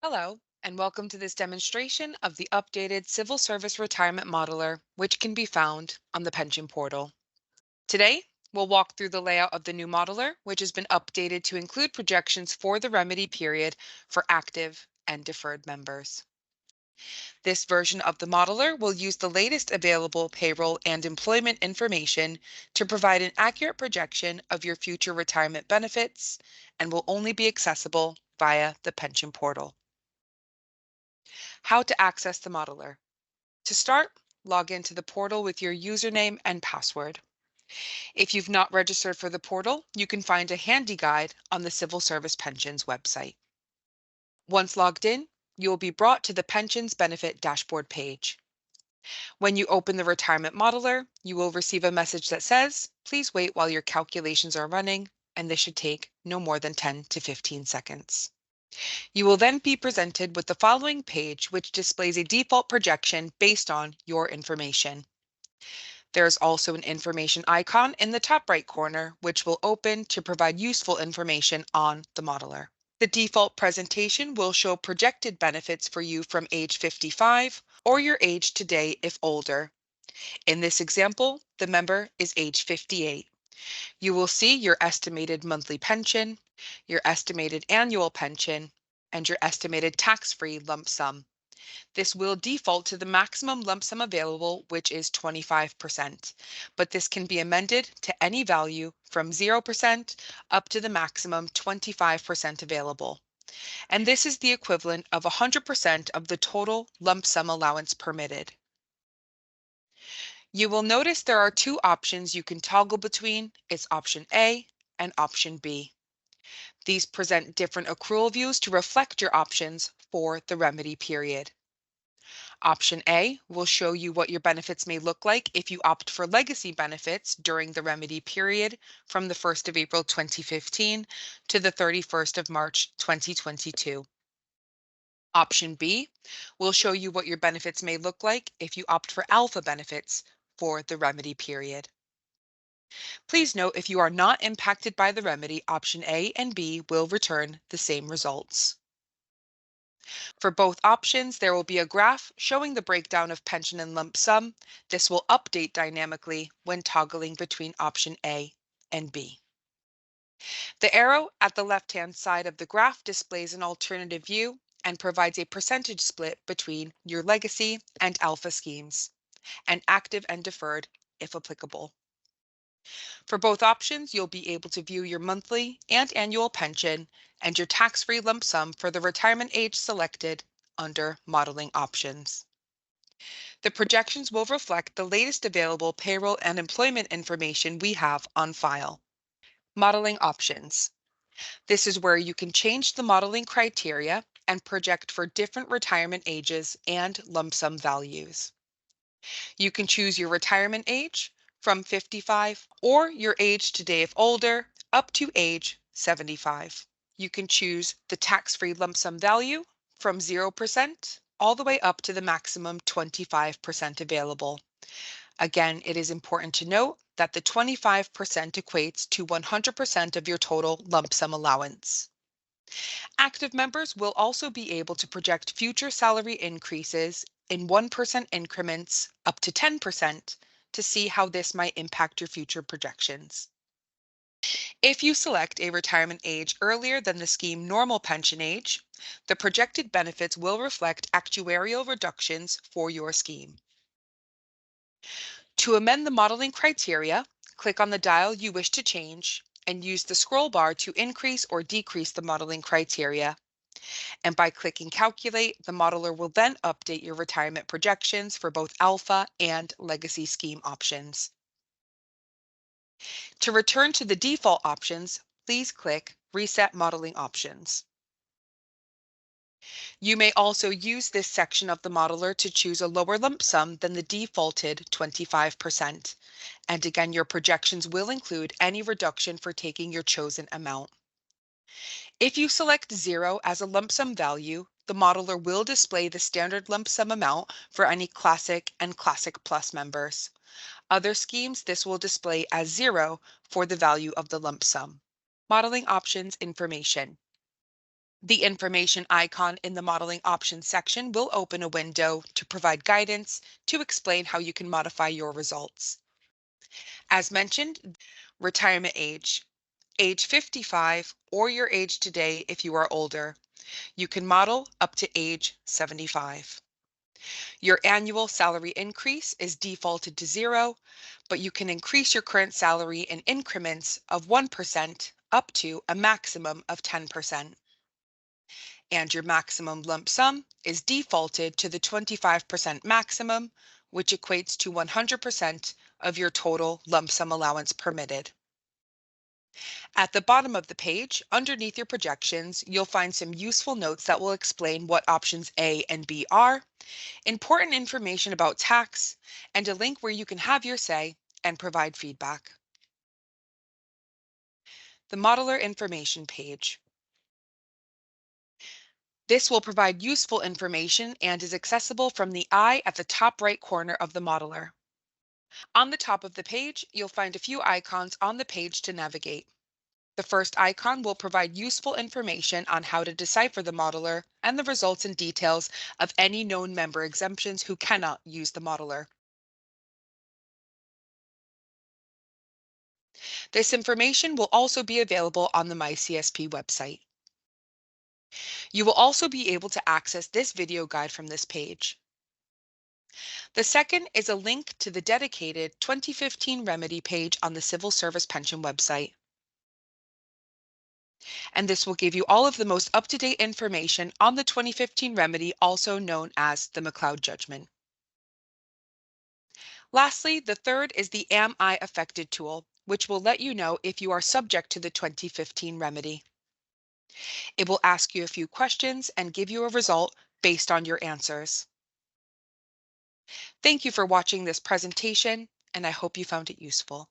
Hello, and welcome to this demonstration of the updated Civil Service Retirement Modeler, which can be found on the pension portal. Today, we'll walk through the layout of the new modeler, which has been updated to include projections for the remedy period for active and deferred members. This version of the modeler will use the latest available payroll and employment information to provide an accurate projection of your future retirement benefits and will only be accessible via the pension portal. How to access the modeler. To start, log into the portal with your username and password. If you've not registered for the portal, you can find a handy guide on the Civil Service Pensions website. Once logged in, you will be brought to the Pensions Benefit Dashboard page. When you open the Retirement Modeler, you will receive a message that says, "Please wait while your calculations are running," and this should take no more than 10 to 15 seconds. You will then be presented with the following page, which displays a default projection based on your information. There's also an information icon in the top right corner, which will open to provide useful information on the modeler. The default presentation will show projected benefits for you from age 55 or your age today if older. In this example, the member is age 58. You will see your estimated monthly pension, your estimated annual pension, and your estimated tax-free lump sum. This will default to the maximum lump sum available, which is 25%, but this can be amended to any value from 0% up to the maximum 25% available. And this is the equivalent of 100% of the total lump sum allowance permitted. You will notice there are two options you can toggle between. It's option A and option B. These present different accrual views to reflect your options for the remedy period. Option A will show you what your benefits may look like if you opt for legacy benefits during the remedy period from the 1st of April 2015 to the 31st of March 2022. Option B will show you what your benefits may look like if you opt for alpha benefits for the remedy period. Please note if you are not impacted by the remedy, option A and B will return the same results. For both options, there will be a graph showing the breakdown of pension and lump sum. This will update dynamically when toggling between option A and B. The arrow at the left-hand side of the graph displays an alternative view and provides a percentage split between your legacy and alpha schemes, and active and deferred if applicable. For both options, you'll be able to view your monthly and annual pension and your tax-free lump sum for the retirement age selected under modeling options. The projections will reflect the latest available payroll and employment information we have on file. Modeling options. This is where you can change the modeling criteria and project for different retirement ages and lump sum values. You can choose your retirement age from 55 or your age today if older up to age 75. You can choose the tax-free lump sum value from 0% all the way up to the maximum 25% available. Again, it is important to note that the 25% equates to 100% of your total lump sum allowance. Active members will also be able to project future salary increases in 1% increments up to 10% to see how this might impact your future projections. If you select a retirement age earlier than the scheme normal pension age, the projected benefits will reflect actuarial reductions for your scheme. To amend the modeling criteria, click on the dial you wish to change and use the scroll bar to increase or decrease the modeling criteria. And by clicking Calculate, the modeler will then update your retirement projections for both alpha and legacy scheme options. To return to the default options, please click Reset Modeling Options. You may also use this section of the modeler to choose a lower lump sum than the defaulted 25%. And again, your projections will include any reduction for taking your chosen amount. If you select 0 as a lump sum value, the modeler will display the standard lump sum amount for any Classic and Classic Plus members. Other schemes, this will display as 0 for the value of the lump sum. Modeling options information. The information icon in the modeling options section will open a window to provide guidance to explain how you can modify your results. As mentioned, retirement age, age 55 or your age today if you are older. You can model up to age 75. Your annual salary increase is defaulted to 0, but you can increase your current salary in increments of 1% up to a maximum of 10%. And your maximum lump sum is defaulted to the 25% maximum, which equates to 100% of your total lump sum allowance permitted. At the bottom of the page, underneath your projections, you'll find some useful notes that will explain what options A and B are, important information about tax, and a link where you can have your say and provide feedback. The Modeler Information page. This will provide useful information and is accessible from the eye at the top right corner of the modeler. On the top of the page, you'll find a few icons on the page to navigate. The first icon will provide useful information on how to decipher the modeler and the results and details of any known member exemptions who cannot use the modeler. This information will also be available on the MyCSP website. You will also be able to access this video guide from this page. The second is a link to the dedicated 2015 remedy page on the Civil Service Pension website. And this will give you all of the most up-to-date information on the 2015 remedy, also known as the McLeod judgment. Lastly, the third is the Am I Affected tool, which will let you know if you are subject to the 2015 remedy. It will ask you a few questions and give you a result based on your answers. Thank you for watching this presentation, and I hope you found it useful.